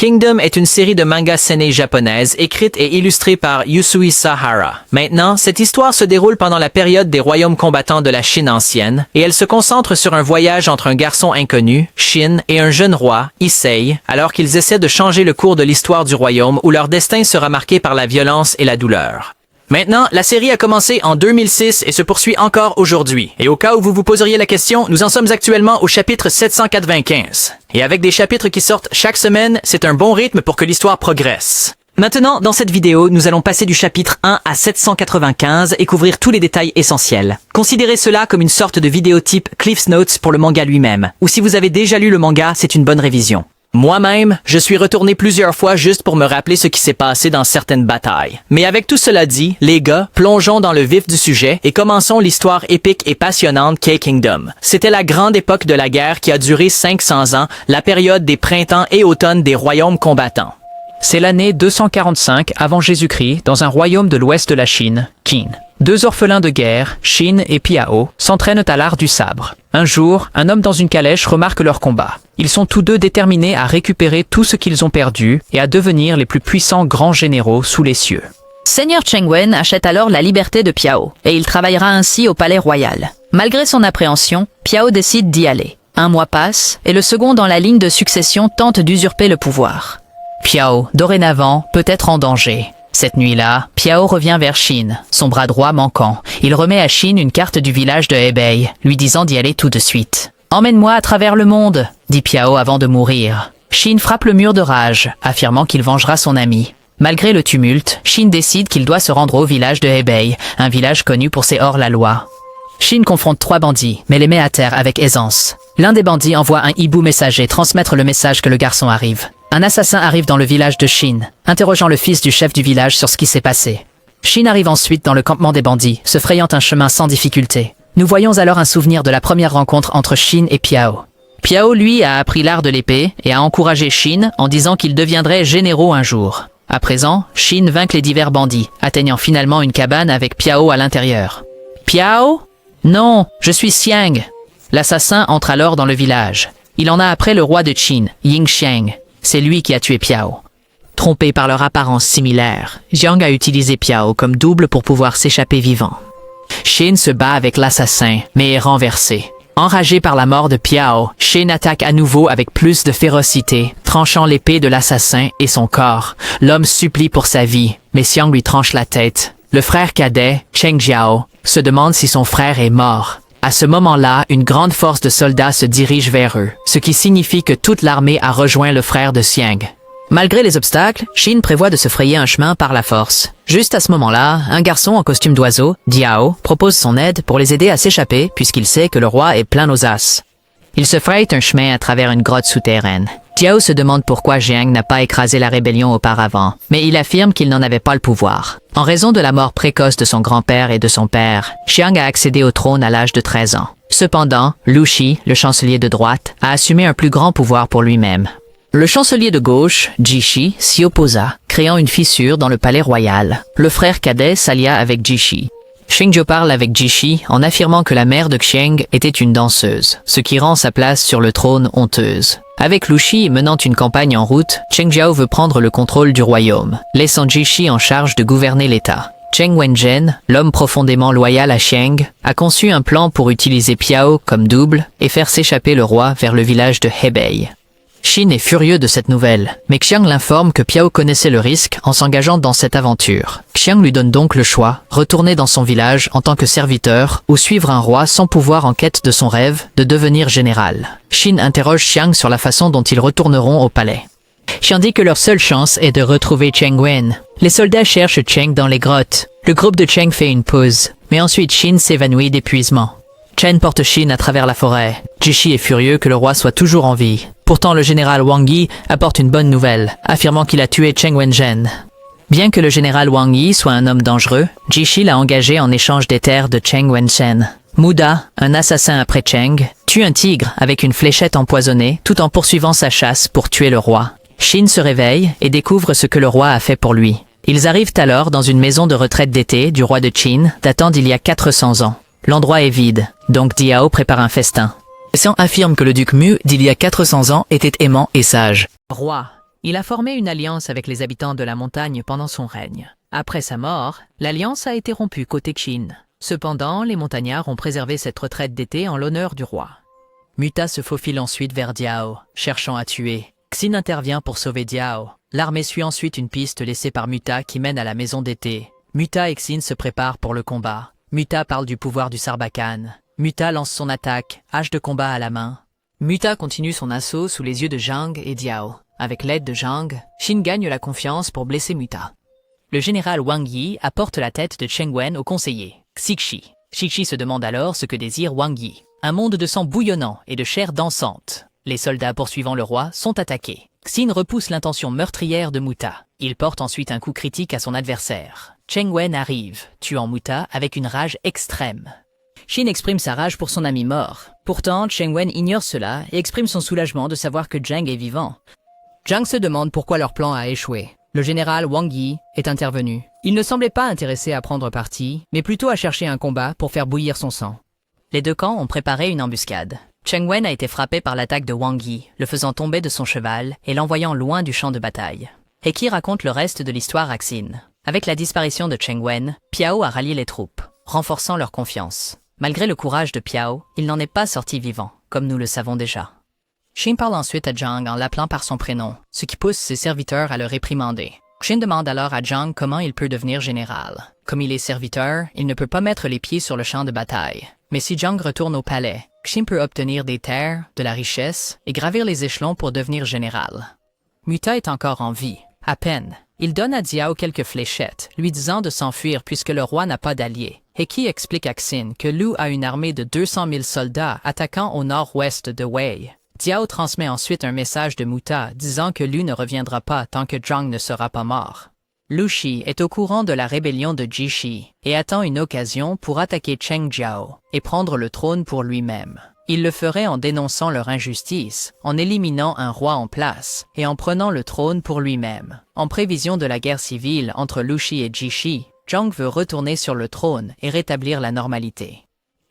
Kingdom est une série de mangas seinen japonaise écrite et illustrée par Yusui Sahara. Maintenant, cette histoire se déroule pendant la période des royaumes combattants de la Chine ancienne, et elle se concentre sur un voyage entre un garçon inconnu, Shin, et un jeune roi, Issei, alors qu'ils essaient de changer le cours de l'histoire du royaume où leur destin sera marqué par la violence et la douleur. Maintenant, la série a commencé en 2006 et se poursuit encore aujourd'hui. Et au cas où vous vous poseriez la question, nous en sommes actuellement au chapitre 795. Et avec des chapitres qui sortent chaque semaine, c'est un bon rythme pour que l'histoire progresse. Maintenant, dans cette vidéo, nous allons passer du chapitre 1 à 795 et couvrir tous les détails essentiels. Considérez cela comme une sorte de vidéo type Cliff's Notes pour le manga lui-même. Ou si vous avez déjà lu le manga, c'est une bonne révision. Moi-même, je suis retourné plusieurs fois juste pour me rappeler ce qui s'est passé dans certaines batailles. Mais avec tout cela dit, les gars, plongeons dans le vif du sujet et commençons l'histoire épique et passionnante qu'est Kingdom. C'était la grande époque de la guerre qui a duré 500 ans, la période des printemps et automnes des royaumes combattants. C'est l'année 245 avant Jésus-Christ dans un royaume de l'ouest de la Chine, Qin. Deux orphelins de guerre, Shin et Piao, s'entraînent à l'art du sabre. Un jour, un homme dans une calèche remarque leur combat. Ils sont tous deux déterminés à récupérer tout ce qu'ils ont perdu et à devenir les plus puissants grands généraux sous les cieux. Seigneur Cheng Wen achète alors la liberté de Piao, et il travaillera ainsi au palais royal. Malgré son appréhension, Piao décide d'y aller. Un mois passe, et le second dans la ligne de succession tente d'usurper le pouvoir. Piao, dorénavant, peut être en danger. Cette nuit-là, Piao revient vers Shin, son bras droit manquant. Il remet à Shin une carte du village de Hebei, lui disant d'y aller tout de suite. « Emmène-moi à travers le monde !» dit Piao avant de mourir. Shin frappe le mur de rage, affirmant qu'il vengera son ami. Malgré le tumulte, Shin décide qu'il doit se rendre au village de Hebei, un village connu pour ses hors-la-loi. Shin confronte 3 bandits, mais les met à terre avec aisance. L'un des bandits envoie un hibou messager transmettre le message que le garçon arrive. Un assassin arrive dans le village de Shin, interrogeant le fils du chef du village sur ce qui s'est passé. Shin arrive ensuite dans le campement des bandits, se frayant un chemin sans difficulté. Nous voyons alors un souvenir de la première rencontre entre Shin et Piao. Piao, lui, a appris l'art de l'épée et a encouragé Shin en disant qu'il deviendrait généraux un jour. À présent, Shin vainc les divers bandits, atteignant finalement une cabane avec Piao à l'intérieur. « Piao ? Non, je suis Xiang !» L'assassin entre alors dans le village. Il en a après le roi de Qin, Ying Xiang. C'est lui qui a tué Piao. Trompé par leur apparence similaire, Jiang a utilisé Piao comme double pour pouvoir s'échapper vivant. Shin se bat avec l'assassin, mais est renversé. Enragé par la mort de Piao, Shin attaque à nouveau avec plus de férocité, tranchant l'épée de l'assassin et son corps. L'homme supplie pour sa vie, mais Xiang lui tranche la tête. Le frère cadet, Cheng Jiao, se demande si son frère est mort. À ce moment-là, une grande force de soldats se dirige vers eux, ce qui signifie que toute l'armée a rejoint le frère de Xiang. Malgré les obstacles, Shin prévoit de se frayer un chemin par la force. Juste à ce moment-là, un garçon en costume d'oiseau, Diao, propose son aide pour les aider à s'échapper puisqu'il sait que le roi est plein aux as. Il se fraye un chemin à travers une grotte souterraine. Diao se demande pourquoi Jiang n'a pas écrasé la rébellion auparavant, mais il affirme qu'il n'en avait pas le pouvoir. En raison de la mort précoce de son grand-père et de son père, Jiang a accédé au trône à l'âge de 13 ans. Cependant, Lu Shi, le chancelier de droite, a assumé un plus grand pouvoir pour lui-même. Le chancelier de gauche, Jishi, s'y opposa, créant une fissure dans le palais royal. Le frère cadet s'allia avec Jishi. Shengzhou parle avec Jishi en affirmant que la mère de Xiang était une danseuse, ce qui rend sa place sur le trône honteuse. Avec Lu Shi menant une campagne en route, Cheng Jiao veut prendre le contrôle du royaume, laissant Jishi en charge de gouverner l'État. Cheng Wenzhen, l'homme profondément loyal à Xiang, a conçu un plan pour utiliser Piao comme double et faire s'échapper le roi vers le village de Hebei. Shin est furieux de cette nouvelle, mais Xiang l'informe que Piao connaissait le risque en s'engageant dans cette aventure. Xiang lui donne donc le choix, retourner dans son village en tant que serviteur ou suivre un roi sans pouvoir en quête de son rêve, de devenir général. Shin interroge Xiang sur la façon dont ils retourneront au palais. Xiang dit que leur seule chance est de retrouver Cheng Wen. Les soldats cherchent Cheng dans les grottes. Le groupe de Cheng fait une pause, mais ensuite Shin s'évanouit d'épuisement. Chen porte Shin à travers la forêt. Jishi est furieux que le roi soit toujours en vie. Pourtant, le général Wang Yi apporte une bonne nouvelle, affirmant qu'il a tué Cheng Wenzhen. Bien que le général Wang Yi soit un homme dangereux, Jishi l'a engagé en échange des terres de Cheng Wenzhen. Muda, un assassin après Cheng, tue un tigre avec une fléchette empoisonnée tout en poursuivant sa chasse pour tuer le roi. Shin se réveille et découvre ce que le roi a fait pour lui. Ils arrivent alors dans une maison de retraite d'été du roi de Qin datant d'il y a 400 ans. L'endroit est vide, donc Diao prépare un festin. Xiang affirme que le duc Mu d'il y a 400 ans était aimant et sage. Roi, Il a formé une alliance avec les habitants de la montagne pendant son règne. Après sa mort, l'alliance a été rompue côté Qin. Cependant, les montagnards ont préservé cette retraite d'été en l'honneur du roi. Muta se faufile ensuite vers Diao, cherchant à tuer. Xin intervient pour sauver Diao. L'armée suit ensuite une piste laissée par Muta qui mène à la maison d'été. Muta et Xin se préparent pour le combat. Muta parle du pouvoir du Sarbacane. Muta lance son attaque, hache de combat à la main. Muta continue son assaut sous les yeux de Zhang et Diao. Avec l'aide de Zhang, Xin gagne la confiance pour blesser Muta. Le général Wang Yi apporte la tête de Cheng Wen au conseiller, Xixi. Xixi se demande alors ce que désire Wang Yi. Un monde de sang bouillonnant et de chair dansante. Les soldats poursuivant le roi sont attaqués. Xin repousse l'intention meurtrière de Muta. Il porte ensuite un coup critique à son adversaire. Cheng Wen arrive, tuant Muta avec une rage extrême. Xin exprime sa rage pour son ami mort. Pourtant, Cheng Wen ignore cela et exprime son soulagement de savoir que Zhang est vivant. Zhang se demande pourquoi leur plan a échoué. Le général Wang Yi est intervenu. Il ne semblait pas intéressé à prendre parti, mais plutôt à chercher un combat pour faire bouillir son sang. Les deux camps ont préparé une embuscade. Cheng Wen a été frappé par l'attaque de Wang Yi, le faisant tomber de son cheval et l'envoyant loin du champ de bataille. Heki raconte le reste de l'histoire à Xin. Avec la disparition de Cheng Wen, Piao a rallié les troupes, renforçant leur confiance. Malgré le courage de Piao, il n'en est pas sorti vivant, comme nous le savons déjà. Xin parle ensuite à Zhang en l'appelant par son prénom, ce qui pousse ses serviteurs à le réprimander. Xin demande alors à Zhang comment il peut devenir général. Comme il est serviteur, il ne peut pas mettre les pieds sur le champ de bataille. Mais si Zhang retourne au palais, Xin peut obtenir des terres, de la richesse et gravir les échelons pour devenir général. Muta est encore en vie, à peine. Il donne à Diao quelques fléchettes, lui disant de s'enfuir puisque le roi n'a pas d'alliés. Heki explique à Xin que Lu a une armée de 200 000 soldats attaquant au nord-ouest de Wei. Diao transmet ensuite un message de Muta disant que Lu ne reviendra pas tant que Zhang ne sera pas mort. Lu Shi est au courant de la rébellion de Jishi et attend une occasion pour attaquer Cheng Jiao et prendre le trône pour lui-même. Il le ferait en dénonçant leur injustice, en éliminant un roi en place et en prenant le trône pour lui-même. En prévision de la guerre civile entre Lu Shi et Jishi, Zhang veut retourner sur le trône et rétablir la normalité.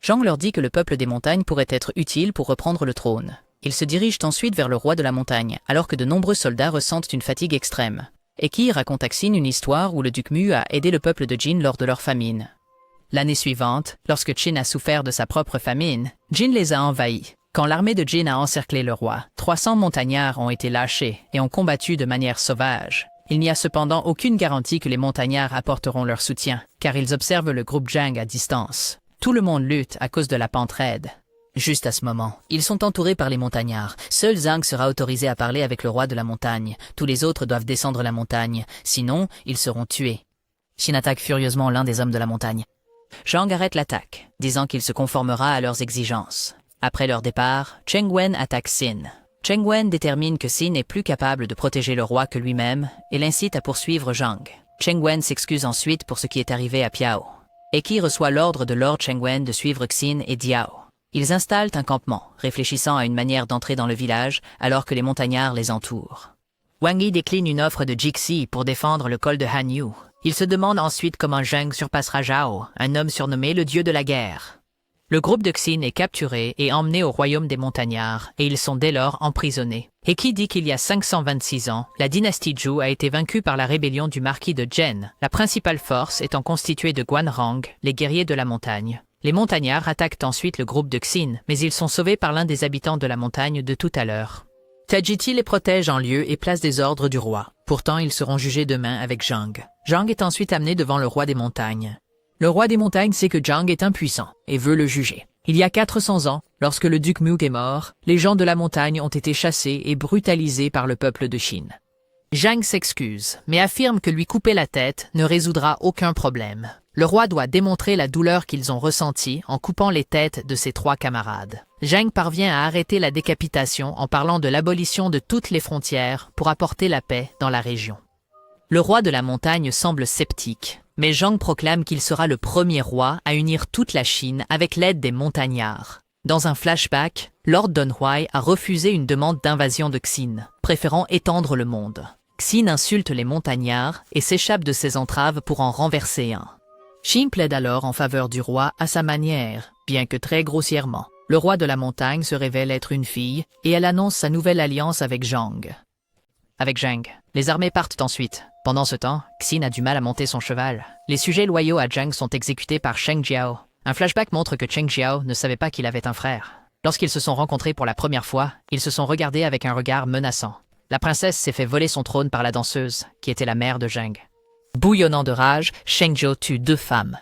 Zhang leur dit que le peuple des montagnes pourrait être utile pour reprendre le trône. Ils se dirigent ensuite vers le roi de la montagne, alors que de nombreux soldats ressentent une fatigue extrême. Eki raconte à Xin une histoire où le duc Mu a aidé le peuple de Jin lors de leur famine. L'année suivante, lorsque Qin a souffert de sa propre famine, Jin les a envahis. Quand l'armée de Jin a encerclé le roi, 300 montagnards ont été lâchés et ont combattu de manière sauvage. Il n'y a cependant aucune garantie que les montagnards apporteront leur soutien, car ils observent le groupe Zhang à distance. Tout le monde lutte à cause de la pente raide. Juste à ce moment, ils sont entourés par les montagnards. Seul Zhang sera autorisé à parler avec le roi de la montagne. Tous les autres doivent descendre la montagne, sinon ils seront tués. Xin attaque furieusement l'un des hommes de la montagne. Zhang arrête l'attaque, disant qu'il se conformera à leurs exigences. Après leur départ, Cheng Wen attaque Xin. Cheng Wen détermine que Xin est plus capable de protéger le roi que lui-même et l'incite à poursuivre Zhang. Cheng Wen s'excuse ensuite pour ce qui est arrivé à Piao. Eki reçoit l'ordre de Lord Cheng Wen de suivre Xin et Diao. Ils installent un campement, réfléchissant à une manière d'entrer dans le village alors que les montagnards les entourent. Wang Yi décline une offre de Jixi pour défendre le col de Hanyu. Il se demande ensuite comment Zhang surpassera Zhao, un homme surnommé le dieu de la guerre. Le groupe de Xin est capturé et emmené au royaume des montagnards, et ils sont dès lors emprisonnés. Eki dit qu'il y a 526 ans, la dynastie Zhou a été vaincue par la rébellion du marquis de Zhen, la principale force étant constituée de Guanrang, les guerriers de la montagne. Les montagnards attaquent ensuite le groupe de Xin, mais ils sont sauvés par l'un des habitants de la montagne de tout à l'heure. Tajiti les protège en lieu et place des ordres du roi. Pourtant, ils seront jugés demain avec Zhang. Zhang est ensuite amené devant le roi des montagnes. Le roi des montagnes sait que Zhang est impuissant et veut le juger. Il y a 400 ans, lorsque le duc Mu est mort, les gens de la montagne ont été chassés et brutalisés par le peuple de Chine. Zhang s'excuse, mais affirme que lui couper la tête ne résoudra aucun problème. Le roi doit démontrer la douleur qu'ils ont ressentie en coupant les têtes de ses 3 camarades. Zhang parvient à arrêter la décapitation en parlant de l'abolition de toutes les frontières pour apporter la paix dans la région. Le roi de la montagne semble sceptique, mais Zhang proclame qu'il sera le premier roi à unir toute la Chine avec l'aide des montagnards. Dans un flashback, Lord Dunhuai a refusé une demande d'invasion de Xin, préférant étendre le monde. Xin insulte les montagnards et s'échappe de ses entraves pour en renverser un. Xin plaide alors en faveur du roi à sa manière, bien que très grossièrement. Le roi de la montagne se révèle être une fille et elle annonce sa nouvelle alliance avec Zhang. avec Zheng. Les armées partent ensuite. Pendant ce temps, Xin a du mal à monter son cheval. Les sujets loyaux à Zheng sont exécutés par Cheng Jiao. Un flashback montre que Cheng Jiao ne savait pas qu'il avait un frère. Lorsqu'ils se sont rencontrés pour la première fois, ils se sont regardés avec un regard menaçant. La princesse s'est fait voler son trône par la danseuse, qui était la mère de Zheng. Bouillonnant de rage, Cheng Jiao tue 2 femmes.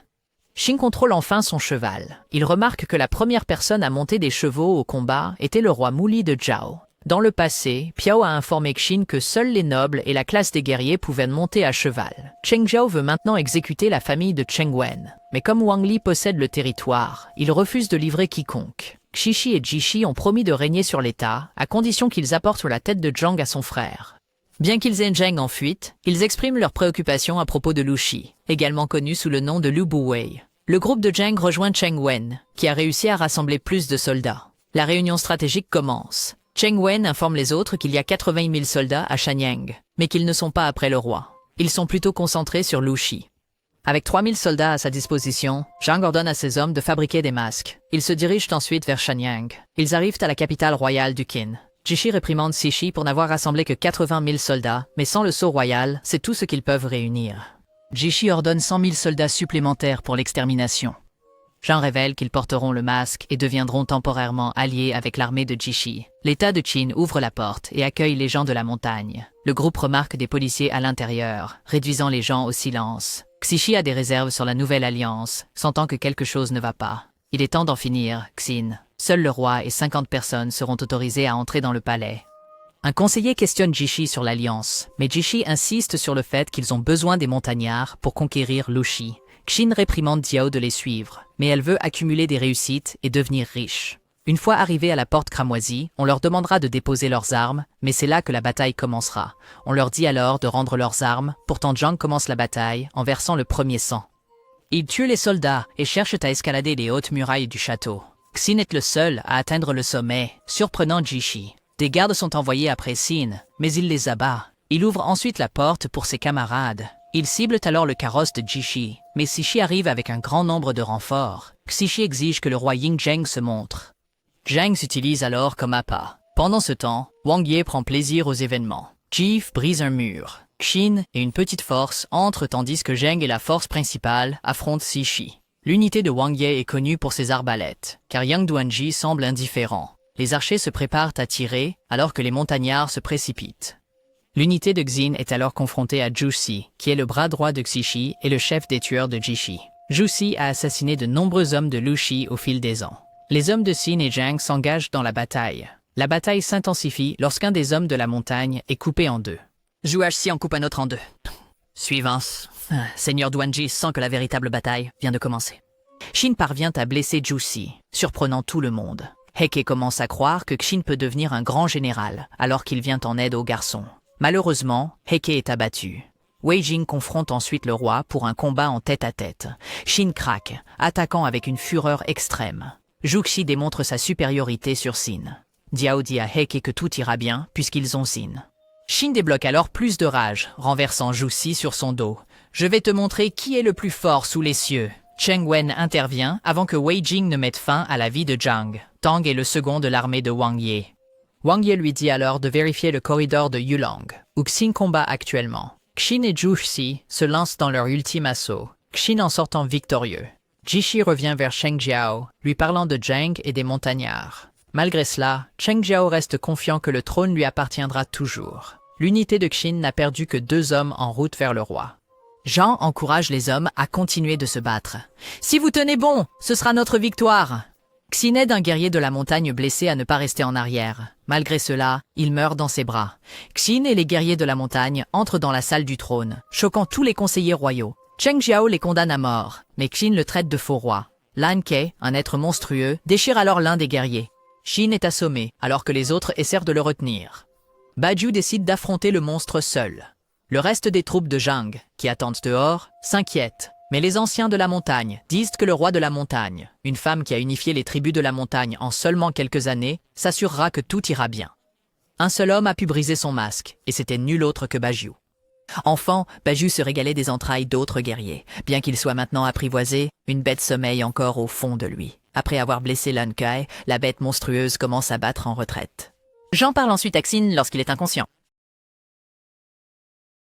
Xin contrôle enfin son cheval. Il remarque que la première personne à monter des chevaux au combat était le roi Mouli de Zhao. Dans le passé, Piao a informé Xin que seuls les nobles et la classe des guerriers pouvaient monter à cheval. Cheng Jiao veut maintenant exécuter la famille de Cheng Wen. Mais comme Wang Li possède le territoire, il refuse de livrer quiconque. Xishi et Jishi ont promis de régner sur l'État, à condition qu'ils apportent la tête de Zhang à son frère. Bien qu'ils aient Zheng en fuite, ils expriment leurs préoccupations à propos de Lu Shi, également connu sous le nom de Lu Buwei. Le groupe de Zheng rejoint Cheng Wen, qui a réussi à rassembler plus de soldats. La réunion stratégique commence. Cheng Wen informe les autres qu'il y a 80 000 soldats à Shanyang, mais qu'ils ne sont pas après le roi. Ils sont plutôt concentrés sur Lu Shi. Avec 3 000 soldats à sa disposition, Zhang ordonne à ses hommes de fabriquer des masques. Ils se dirigent ensuite vers Shanyang. Ils arrivent à la capitale royale du Qin. Jishi réprimande Cixi pour n'avoir rassemblé que 80 000 soldats, mais sans le sceau royal, c'est tout ce qu'ils peuvent réunir. Jishi ordonne 100 000 soldats supplémentaires pour l'extermination. Zhang révèle qu'ils porteront le masque et deviendront temporairement alliés avec l'armée de Jishi. L'État de Qin ouvre la porte et accueille les gens de la montagne. Le groupe remarque des policiers à l'intérieur, réduisant les gens au silence. Cixi a des réserves sur la nouvelle alliance, sentant que quelque chose ne va pas. Il est temps d'en finir, Xin. Seul le roi et 50 personnes seront autorisées à entrer dans le palais. Un conseiller questionne Jishi sur l'alliance, mais Jishi insiste sur le fait qu'ils ont besoin des montagnards pour conquérir Lu Shi. Xin réprimande Diao de les suivre, mais elle veut accumuler des réussites et devenir riche. Une fois arrivés à la porte cramoisie, on leur demandera de déposer leurs armes, mais c'est là que la bataille commencera. On leur dit alors de rendre leurs armes, pourtant Zhang commence la bataille en versant le premier sang. Ils tuent les soldats et cherchent à escalader les hautes murailles du château. Xin est le seul à atteindre le sommet, surprenant Jishi. Des gardes sont envoyés après Xin, mais il les abat. Il ouvre ensuite la porte pour ses camarades. Ils ciblent alors le carrosse de Jishi, mais Cixi arrive avec un grand nombre de renforts. Cixi exige que le roi Yingzheng se montre. Zheng s'utilise alors comme appât. Pendant ce temps, Wang Ye prend plaisir aux événements. Jif brise un mur. Xin et une petite force entrent tandis que Zheng et la force principale affrontent Cixi. L'unité de Wang Ye est connue pour ses arbalètes, car Yang Duanji semble indifférent. Les archers se préparent à tirer alors que les montagnards se précipitent. L'unité de Xin est alors confrontée à Zhu Si, qui est le bras droit de Cixi et le chef des tueurs de Jishi. Zhu Si a assassiné de nombreux hommes de Lu Shi au fil des ans. Les hommes de Xin et Zheng s'engagent dans la bataille. La bataille s'intensifie lorsqu'un des hommes de la montagne est coupé en deux. Zhu Si en coupe un autre en deux. Suivant, Seigneur Duanji sent que la véritable bataille vient de commencer. Xin parvient à blesser Zhu Si, surprenant tout le monde. Heike commence à croire que Xin peut devenir un grand général, alors qu'il vient en aide aux garçons. Malheureusement, Heike est abattu. Wei Jing confronte ensuite le roi pour un combat en tête-à-tête. Xin craque, attaquant avec une fureur extrême. Juxi démontre sa supériorité sur Xin. Diao dit à Heike que tout ira bien, puisqu'ils ont Xin. Xin débloque alors plus de rage, renversant Juxi sur son dos. « Je vais te montrer qui est le plus fort sous les cieux !» Cheng Wen intervient avant que Wei Jing ne mette fin à la vie de Zhang. Tang est le second de l'armée de Wang Ye. Wang Ye lui dit alors de vérifier le corridor de Yulang, où Xin combat actuellement. Xin et Juxi se lancent dans leur ultime assaut, Xin en sortant victorieux. Jishi revient vers Cheng Jiao, lui parlant de Zheng et des montagnards. Malgré cela, Cheng Jiao reste confiant que le trône lui appartiendra toujours. L'unité de Xin n'a perdu que 2 hommes en route vers le roi. Zhang encourage les hommes à continuer de se battre. « Si vous tenez bon, ce sera notre victoire !» Xin aide un guerrier de la montagne blessé à ne pas rester en arrière. Malgré cela, il meurt dans ses bras. Xin et les guerriers de la montagne entrent dans la salle du trône, choquant tous les conseillers royaux. Cheng Jiao les condamne à mort, mais Xin le traite de faux roi. Lan Ke, un être monstrueux, déchire alors l'un des guerriers. Xin est assommé, alors que les autres essaient de le retenir. Baju décide d'affronter le monstre seul. Le reste des troupes de Zhang, qui attendent dehors, s'inquiètent. Mais les anciens de la montagne disent que le roi de la montagne, une femme qui a unifié les tribus de la montagne en seulement quelques années, s'assurera que tout ira bien. Un seul homme a pu briser son masque, et c'était nul autre que Baju. Enfant, Baju se régalait des entrailles d'autres guerriers. Bien qu'il soit maintenant apprivoisé, une bête sommeille encore au fond de lui. Après avoir blessé Lan Kai, la bête monstrueuse commence à battre en retraite. Jean parle ensuite à Xin lorsqu'il est inconscient.